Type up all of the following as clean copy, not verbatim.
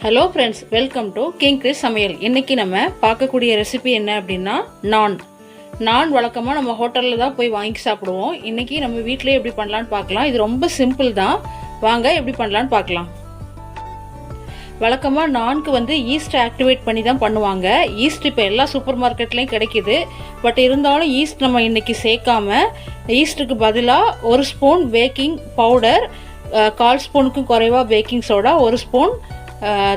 Hello friends, welcome to king Chris சமையல். இன்றைக்கி நம்ம பார்க்கக்கூடிய ரெசிபி என்ன அப்படின்னா நான் வழக்கமாக நம்ம ஹோட்டலில் தான் போய் வாங்கி சாப்பிடுவோம். இன்றைக்கி நம்ம வீட்டிலே எப்படி பண்ணலான்னு பார்க்கலாம். இது ரொம்ப சிம்பிள் தான். வாங்க எப்படி பண்ணலான்னு பார்க்கலாம். வழக்கமாக நான்கு ஈஸ்ட் ஆக்டிவேட் பண்ணி தான் பண்ணுவாங்க. ஈஸ்ட் இப்போ எல்லா சூப்பர் மார்க்கெட்லேயும் கிடைக்கிது. பட் இருந்தாலும் ஈஸ்ட் நம்ம இன்றைக்கி சேர்க்காம ஈஸ்ட்டுக்கு பதிலாக 1 ஸ்பூன் பேக்கிங் பவுடர், 1/4 ஸ்பூனுக்கும் குறைவாக பேக்கிங் சோடா, 1 ஸ்பூன்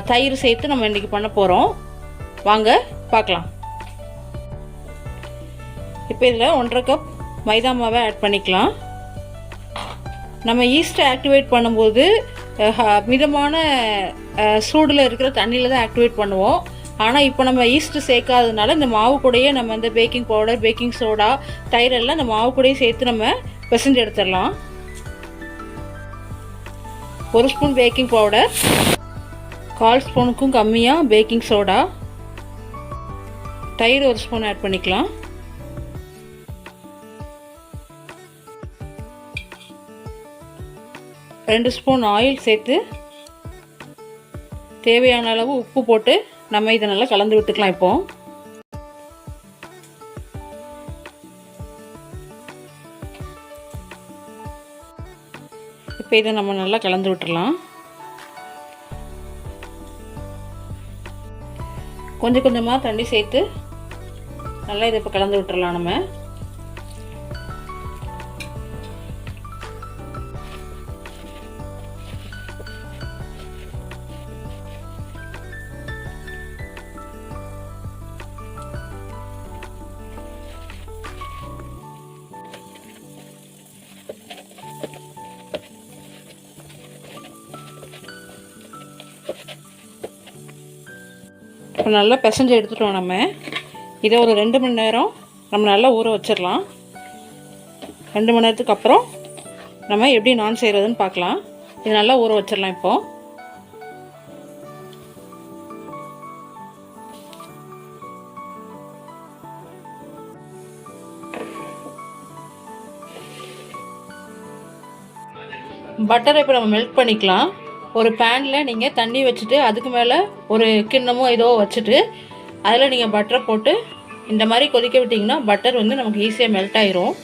தயிர் சேர்த்து நம்ம இன்றைக்கி பண்ண போகிறோம். வாங்க பார்க்கலாம். இப்போ இதில் 1/2 கப் மைதா மாவை ஆட் பண்ணிக்கலாம். நம்ம ஈஸ்ட்டை ஆக்டிவேட் பண்ணும்போது மிதமான சூடில் இருக்கிற தண்ணியில் தான் ஆக்டிவேட் பண்ணுவோம். ஆனால் இப்போ நம்ம ஈஸ்ட்டு சேர்க்காததுனால இந்த மாவு கூடயே நம்ம இந்த பேக்கிங் பவுடர், பேக்கிங் சோடா, தயிர் எல்லாம் இந்த மாவு கூடயே சேர்த்து நம்ம பிசைஞ்சு எடுத்துடலாம். 1 ஸ்பூன் பேக்கிங் பவுடர், 1/4 ஸ்பூனுக்கும் கம்மியாக பேக்கிங் சோடா, தயிர் 1 ஸ்பூன் ஆட் பண்ணிக்கலாம். ரெண்டு ஸ்பூன் ஆயில் சேர்த்து தேவையான அளவு உப்பு போட்டு நம்ம இதை நல்லா கலந்து விட்டுக்கலாம். இப்போ இதை நம்ம நல்லா கலந்து விட்டுடலாம். கொஞ்சம் கொஞ்சமாக தண்ணி சேர்த்து நல்லா இதை இப்போ கலந்து விட்டுறலாம். நம்ம இப்போ நல்லா பிசைஞ்சு எடுத்துட்டோம். நம்ம இதை ஒரு 2 மணி நேரம் நம்ம நல்லா ஊற வச்சிடலாம். 2 மணி நேரத்துக்கு அப்புறம் நம்ம எப்படி நான் செய்கிறதுன்னு பார்க்கலாம். இது நல்லா ஊற வச்சிடலாம். பட்டரை இப்போ நம்ம மெல்ட் பண்ணிக்கலாம். ஒரு பேனில் நீங்கள் தண்ணி வச்சுட்டு அதுக்கு மேலே ஒரு கிண்ணமோ ஏதோ வச்சுட்டு அதில் நீங்கள் பட்டரை போட்டு இந்த மாதிரி கொதிக்க விட்டிங்கன்னா பட்டர் நமக்கு ஈஸியாக மெல்ட் ஆயிரும்.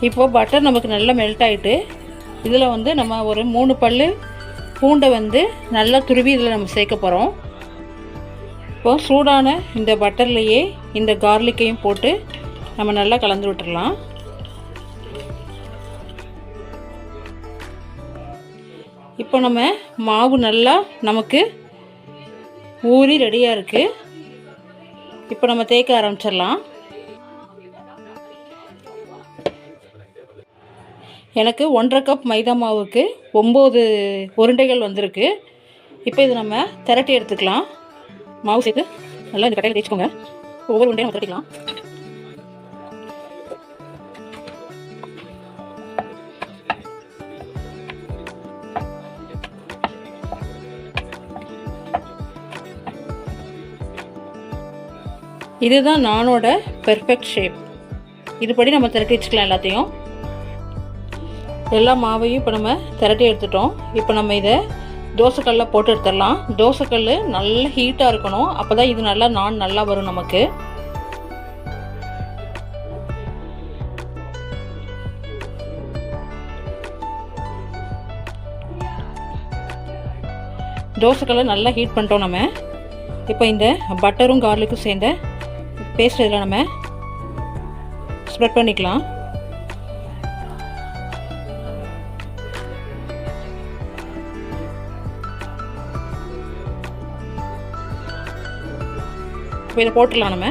இப்போது பட்டர் நமக்கு நல்லா மெல்ட் ஆகிட்டு இதில் நம்ம ஒரு 3 பல்லு பூண்டை நல்லா துருவி இதில் நம்ம சேர்க்க போகிறோம். இப்போது சூடான இந்த பட்டர்லேயே இந்த கார்லிக்கையும் போட்டு நம்ம நல்லா கலந்து விட்டுடலாம். இப்போ நம்ம மாவு நல்லா நமக்கு ஊறி ரெடியாக இருக்குது. இப்போ நம்ம தேய்க்க ஆரம்பிச்சிடலாம். எனக்கு 1/2 கப் மைதா மாவுக்கு 9 உருண்டைகள் வந்திருக்கு. இப்போ இது நம்ம திரட்டி எடுத்துக்கலாம். மாவு சேர்த்து நல்லா இந்த கட்டையில் தேய்ச்சிக்கோங்க. ஒவ்வொரு உருண்டையும் நம்ம திரட்டிக்கலாம். இதுதான் நானோட பெர்ஃபெக்ட் ஷேப். இதுபடி நம்ம திரட்டி வச்சுக்கலாம். எல்லா மாவையும் இப்போ நம்ம திரட்டி எடுத்துட்டோம். இப்போ நம்ம இதை தோசைக்கல்லில் போட்டு எடுத்துடலாம். தோசைக்கல் நல்ல ஹீட்டாக இருக்கணும். அப்போ தான் இது நல்லா வரும் நமக்கு. தோசைக்கல்லை நல்லா ஹீட் பண்ணிட்டோம் நம்ம. இப்போ இந்த பட்டரும் கார்லிக்கும் சேர்ந்த பேஸ்ட் இதில் நம்ம ஸ்ப்ரெட் பண்ணிக்கலாம். இப்போ இதை போட்டுடலாம் நம்ம.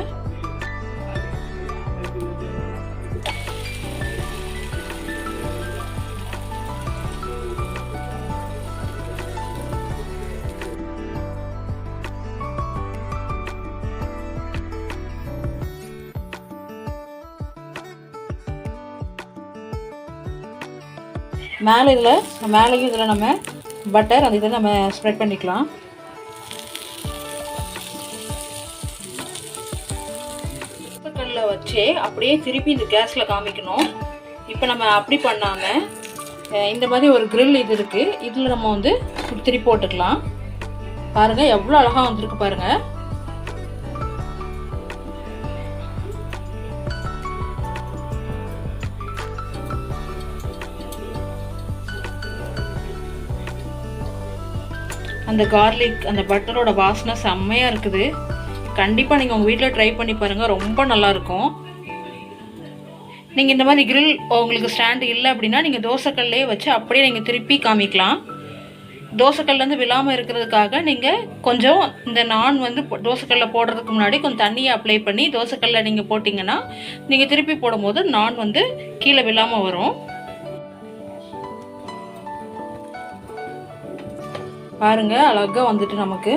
மேலேயும் இதில் நம்ம பட்டர் அந்த இதில் நம்ம ஸ்ப்ரெட் பண்ணிக்கலாம். தோசைக்கல்லில் வச்சு அப்படியே திருப்பி இந்த கேஸில் காமிக்கணும். இப்போ நம்ம அப்படி பண்ணாமல் இந்த மாதிரி ஒரு கிரில் இது இருக்குது, இதில் நம்ம வந்து திருப்பி போட்டுக்கலாம். பாருங்கள் எவ்வளோ அழகாக வந்திருக்கு பாருங்கள். அந்த கார்லிக் அந்த பட்டரோட வாசனை செம்மையாக இருக்குது. கண்டிப்பாக நீங்கள் உங்கள் வீட்டில் ட்ரை பண்ணி பாருங்கள், ரொம்ப நல்லாயிருக்கும். நீங்கள் இந்த மாதிரி கிரில் உங்களுக்கு ஸ்டாண்டு இல்லை அப்படின்னா நீங்கள் தோசைக்கல்லே வச்சு அப்படியே நீங்கள் திருப்பி காமிக்கலாம். தோசைக்கல்லேருந்து விழாமல் இருக்கிறதுக்காக நீங்கள் கொஞ்சம் இந்த நான் வந்து தோசைக்கல்ல போடுறதுக்கு முன்னாடி கொஞ்சம் தண்ணியை அப்ளை பண்ணி தோசைக்கல்ல நீங்கள் போட்டிங்கன்னா நீங்கள் திருப்பி போடும்போது நான் வந்து கீழே விழாமல் வரும். பாருங்க அழகா வந்துட்டு நமக்கு.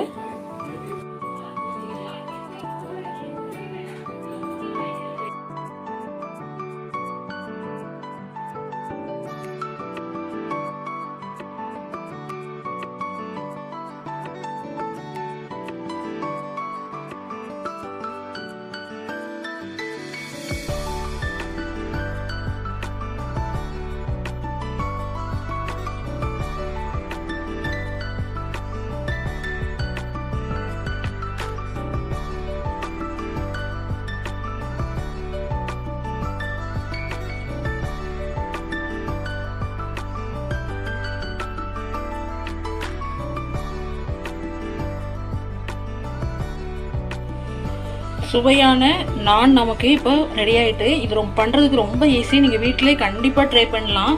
சுவையான நான் நமக்கு இப்போ ரெடி ஆகிட்டு. இது பண்ணுறதுக்கு ரொம்ப ஈஸி. நீங்கள் வீட்டிலே கண்டிப்பாக ட்ரை பண்ணலாம்,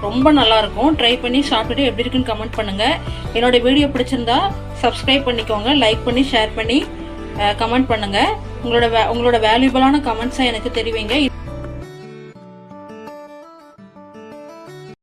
ரொம்ப நல்லாயிருக்கும். ட்ரை பண்ணி சாப்பிட்டுட்டு எப்படி இருக்குன்னு கமெண்ட் பண்ணுங்கள். என்னோடய வீடியோ பிடிச்சிருந்தா சப்ஸ்கிரைப் பண்ணிக்கோங்க, லைக் பண்ணி ஷேர் பண்ணி கமெண்ட் பண்ணுங்கள். உங்களோட வேல்யூபிளான கமெண்ட்ஸை எனக்கு தெரிவிங்க.